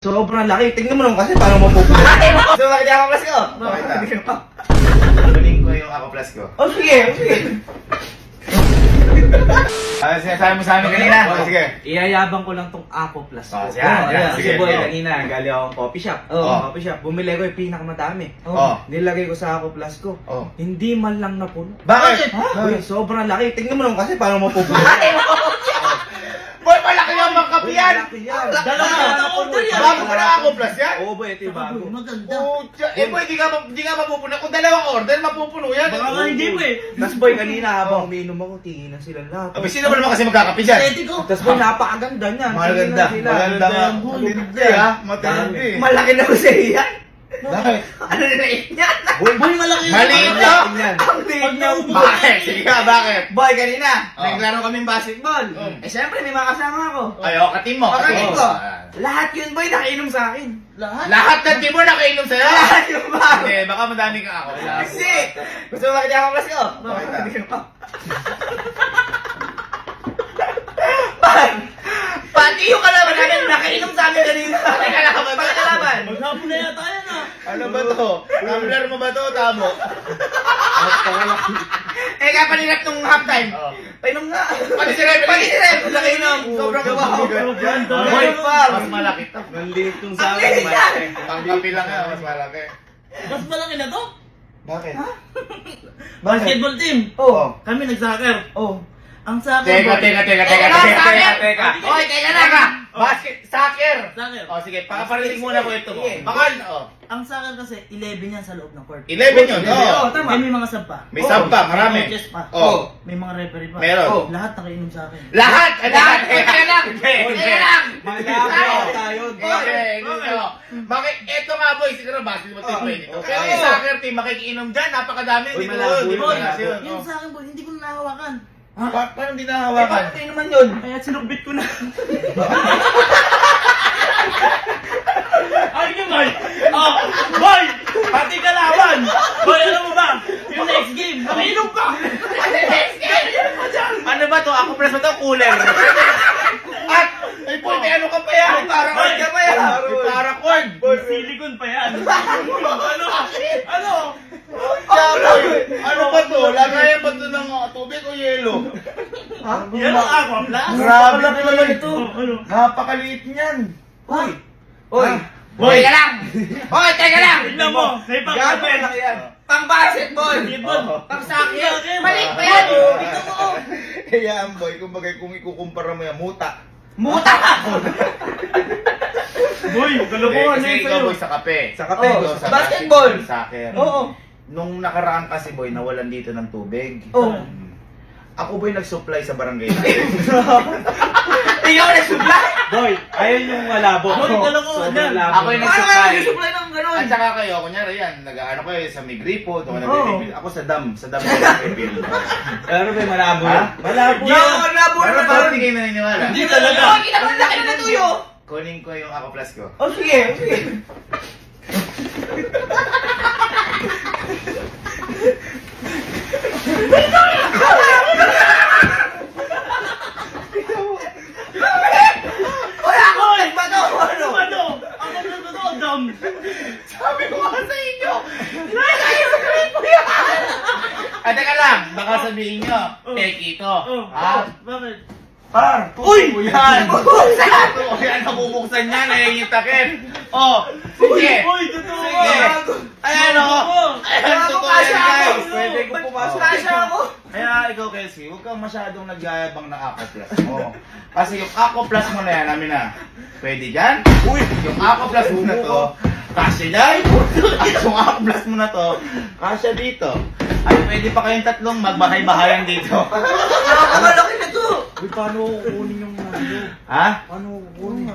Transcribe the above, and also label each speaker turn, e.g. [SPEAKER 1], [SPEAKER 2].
[SPEAKER 1] Sobrang laki. Tingnan mo naman kasi paano mapupunta. So, bakit ako plus ko? Bakit ako?
[SPEAKER 2] Kunin ko yung ako plus ko.
[SPEAKER 1] Oh, sige. Sige.
[SPEAKER 2] Sinasabi mo sa amin kanina? Sige.
[SPEAKER 1] Iyayabang ko lang tong Apo Plus ko.
[SPEAKER 2] Yan.
[SPEAKER 1] Kasi
[SPEAKER 2] Sige.
[SPEAKER 1] boy, kanina, galing akong coffee shop. Coffee shop. Bumili ko yung pinakamadami. Nilagay ko sa Apo Plus ko. Hindi man lang napuno.
[SPEAKER 2] Bakit?
[SPEAKER 1] Boy, sobrang laki. Tingnan mo naman kasi paano mapupunta.
[SPEAKER 2] Boy, malaki yung mga kapiyan!
[SPEAKER 1] Dalawa na order yan.
[SPEAKER 2] Bago ka na ako plus yan?
[SPEAKER 1] Oo boy, ito yung bago.
[SPEAKER 3] Maganda.
[SPEAKER 2] Boy, di ka mapupuno. Kung dalawang order, mapupuno yan.
[SPEAKER 3] Baka nga hindi po eh.
[SPEAKER 1] Tapos boy, kanina habang umiinom ako, tingin na sila lahat.
[SPEAKER 2] Abi, sino ba naman kasi magkakapi dyan?
[SPEAKER 3] Pwede ko.
[SPEAKER 1] Tapos boy, napakaganda niyan.
[SPEAKER 2] Maganda.
[SPEAKER 1] Tingnan sila.
[SPEAKER 2] Maganda nga. Matindi ha? Matindi.
[SPEAKER 1] Malaki na kasi yan.
[SPEAKER 2] Bakit?
[SPEAKER 1] Ano na yan?
[SPEAKER 3] Boy, malaki yun.
[SPEAKER 2] Maliit
[SPEAKER 1] Ang
[SPEAKER 2] na!
[SPEAKER 1] liit niyan. Ang liit niya.
[SPEAKER 2] Bakit? Sige ka, bakit?
[SPEAKER 1] Boy, kanina,
[SPEAKER 2] Oh.
[SPEAKER 1] naglaro kaming basketball. Eh, syempre, may mga kasama ako.
[SPEAKER 2] Ayo, katim mo.
[SPEAKER 1] Pakain
[SPEAKER 2] Katim
[SPEAKER 1] ko.
[SPEAKER 2] mo.
[SPEAKER 1] Lahat yun, boy, nakainom sa akin.
[SPEAKER 3] Lahat?
[SPEAKER 2] Lahat ng team mo nakainom sa'yo?
[SPEAKER 1] Lahat yung bago.
[SPEAKER 2] Hindi, baka madami ka ako.
[SPEAKER 1] Kasi, gusto mo makita ako plus ko?
[SPEAKER 2] Bakit?
[SPEAKER 1] Pati yung kalaban namin, nakainom sa amin kanina.
[SPEAKER 2] Kalaban ba?
[SPEAKER 1] Kalaban.
[SPEAKER 3] Maghapon na yata yan ah.
[SPEAKER 2] Ano ba to? Tumbler mo ba to? Tamo.
[SPEAKER 1] Eh, kaya paninap nung halftime.
[SPEAKER 2] Oh.
[SPEAKER 1] Painom nga.
[SPEAKER 2] Pati si Rep.
[SPEAKER 1] Pati si Rep. Nakainom. Sobrang wow.
[SPEAKER 2] Yan,
[SPEAKER 1] Boy, far.
[SPEAKER 2] Mas malaki to.
[SPEAKER 1] Nanliit yung
[SPEAKER 3] sa
[SPEAKER 1] akin, malaki.
[SPEAKER 2] Pangkapi lang yan, mas malaki.
[SPEAKER 3] Mas malaki na to.
[SPEAKER 2] Bakit?
[SPEAKER 3] Basketball team.
[SPEAKER 1] Oh.
[SPEAKER 3] Kami nag-soccer.
[SPEAKER 1] Oh.
[SPEAKER 3] Ang soccer
[SPEAKER 2] Teka.
[SPEAKER 1] Oy, teka na ka.
[SPEAKER 2] Basket, soccer.
[SPEAKER 3] Soccer.
[SPEAKER 2] O sige, paparinig muna ko ito mo.
[SPEAKER 1] Sige.
[SPEAKER 2] Bakal,
[SPEAKER 3] Ang soccer kasi 11 yan sa loob ng court.
[SPEAKER 2] 11 yun,
[SPEAKER 1] Oo,
[SPEAKER 2] oh.
[SPEAKER 1] tama.
[SPEAKER 3] May mga sub pa.
[SPEAKER 2] May sub pa, marami.
[SPEAKER 3] May coaches pa.
[SPEAKER 2] Oh.
[SPEAKER 3] May mga referee pa.
[SPEAKER 2] Meron.
[SPEAKER 3] Oh. Lahat nakainom sa akin.
[SPEAKER 2] Lahat!
[SPEAKER 1] Lahat!
[SPEAKER 2] Teka lang! Teka lang!
[SPEAKER 1] Malabo tayo.
[SPEAKER 2] Okay, gusto. Bakit? Eto nga boy, siguro basketball team pwede ito. Pero
[SPEAKER 1] Oo.
[SPEAKER 2] yung soccer team, makikiinom dyan, napakadami.
[SPEAKER 1] Uy,
[SPEAKER 2] Hindi ko
[SPEAKER 1] malabo
[SPEAKER 2] hindi
[SPEAKER 1] yun,
[SPEAKER 2] ko
[SPEAKER 3] Boy,
[SPEAKER 2] alam yun.
[SPEAKER 3] yung sa akin boy, hindi ko na nahawakan.
[SPEAKER 2] Paano hindi
[SPEAKER 1] Eh,
[SPEAKER 2] nahawakan?
[SPEAKER 1] bakit kayo naman yun?
[SPEAKER 3] Kaya sinukbit ko na. Ay, boy! Oh, boy! Pati kalaban! Boy, alam mo ba? Yung next game, nakainom ka!
[SPEAKER 2] Ano ba to? Ako press mo to, cooler. At, ay boy, may ano ka pa yan?
[SPEAKER 1] May paracord ka pa yan.
[SPEAKER 2] May paracord.
[SPEAKER 3] Boy, silicone pa yan. Ano? Ano?
[SPEAKER 2] Boy, ano ba to? Lagayan ba to ng tubig o yelo?
[SPEAKER 3] Yan ang aqua plus.
[SPEAKER 2] Grabe naman ito.
[SPEAKER 3] Ano?
[SPEAKER 2] Napakaliit niyan.
[SPEAKER 1] Uy. Uy.
[SPEAKER 2] Boy,
[SPEAKER 1] Teka lang. Hoy, teka lang.
[SPEAKER 3] Tignan mo, may
[SPEAKER 1] Gabi,
[SPEAKER 3] pang-open.
[SPEAKER 1] laki yan. Pang basketball.
[SPEAKER 3] Basketball.
[SPEAKER 1] Pang sakit.
[SPEAKER 3] Sakit.
[SPEAKER 1] Maliit pa yan.
[SPEAKER 2] Oo.
[SPEAKER 1] Ito mo.
[SPEAKER 2] Kaya boy, kumbaga kung ikukumpara mo yan, muta.
[SPEAKER 1] Muta ka.
[SPEAKER 3] Boy, kalokohan na
[SPEAKER 2] Kasi
[SPEAKER 3] yun
[SPEAKER 2] ikaw
[SPEAKER 3] sa'yo.
[SPEAKER 2] boy sa kape.
[SPEAKER 1] Sa kape.
[SPEAKER 2] Ikaw sa
[SPEAKER 1] Basketball.
[SPEAKER 2] Soccer.
[SPEAKER 1] Oo.
[SPEAKER 2] Nung nakaraan kasi boy, nawalan dito ng tubig.
[SPEAKER 1] Oo.
[SPEAKER 2] Ako boy nag-supply sa barangay.
[SPEAKER 1] Ikaw nag-supply.
[SPEAKER 4] Boy, ayun yung malabo.
[SPEAKER 3] Boy, kalokohan yan.
[SPEAKER 2] Ako yung
[SPEAKER 1] Paano
[SPEAKER 2] nag-supply.
[SPEAKER 1] ka nag-supply ng ganun?
[SPEAKER 2] At saka kayo, kunyari yan, nag-ano kayo sa may gripo, doon ka
[SPEAKER 1] Oo.
[SPEAKER 2] nag-refill. Ako sa dam ako nag-refill.
[SPEAKER 4] Pero may malabo
[SPEAKER 2] Ha?
[SPEAKER 4] na. Malabo
[SPEAKER 1] Yo,
[SPEAKER 4] na.
[SPEAKER 1] ang labo
[SPEAKER 2] Pero
[SPEAKER 1] na
[SPEAKER 2] parang
[SPEAKER 1] naman.
[SPEAKER 2] hindi kayo naniniwala.
[SPEAKER 3] Hindi talaga.
[SPEAKER 1] Oh, kita mo ang laki na tuyo.
[SPEAKER 2] Kunin ko yung ako plus ko.
[SPEAKER 1] Oh, sige. Sige. Wala akong nagbato. Ano?
[SPEAKER 3] Ano? Ako na ba to? Dam.
[SPEAKER 2] Sabi ko nga sa inyo! Teka lang, baka sabihin nyo, peki ito.
[SPEAKER 3] Oh.
[SPEAKER 2] Ha?
[SPEAKER 3] Bakit?
[SPEAKER 2] Par!
[SPEAKER 1] Uy!
[SPEAKER 2] Tutubo yan! Tutubo yan, nabubuksan yan, ay yung takip. Oh, sige!
[SPEAKER 3] Boy, totoo.
[SPEAKER 2] Sige! Ayan o! Ayan,
[SPEAKER 1] Wala
[SPEAKER 2] totoo
[SPEAKER 1] akong kasya
[SPEAKER 2] yan guys!
[SPEAKER 1] ako.
[SPEAKER 2] Pwede ko pumasok.
[SPEAKER 1] Kasya ako.
[SPEAKER 2] Kaya ikaw, Kelsey, huwag kang masyadong nagyayabang ng Ako Plus mo. Kasi yung Ako Plus mo na yan, namin na, pwede dyan? Uy! Yung Ako Plus mo na to, kasya dyan? At yung Ako Plus mo na to, kasya dito. At pwede pa kayong tatlong magbahay-bahayan dito.
[SPEAKER 1] Nakakalaki na to.
[SPEAKER 4] Uy, paano kukunin yung malabo?
[SPEAKER 2] Ha?
[SPEAKER 4] Paano kukunin?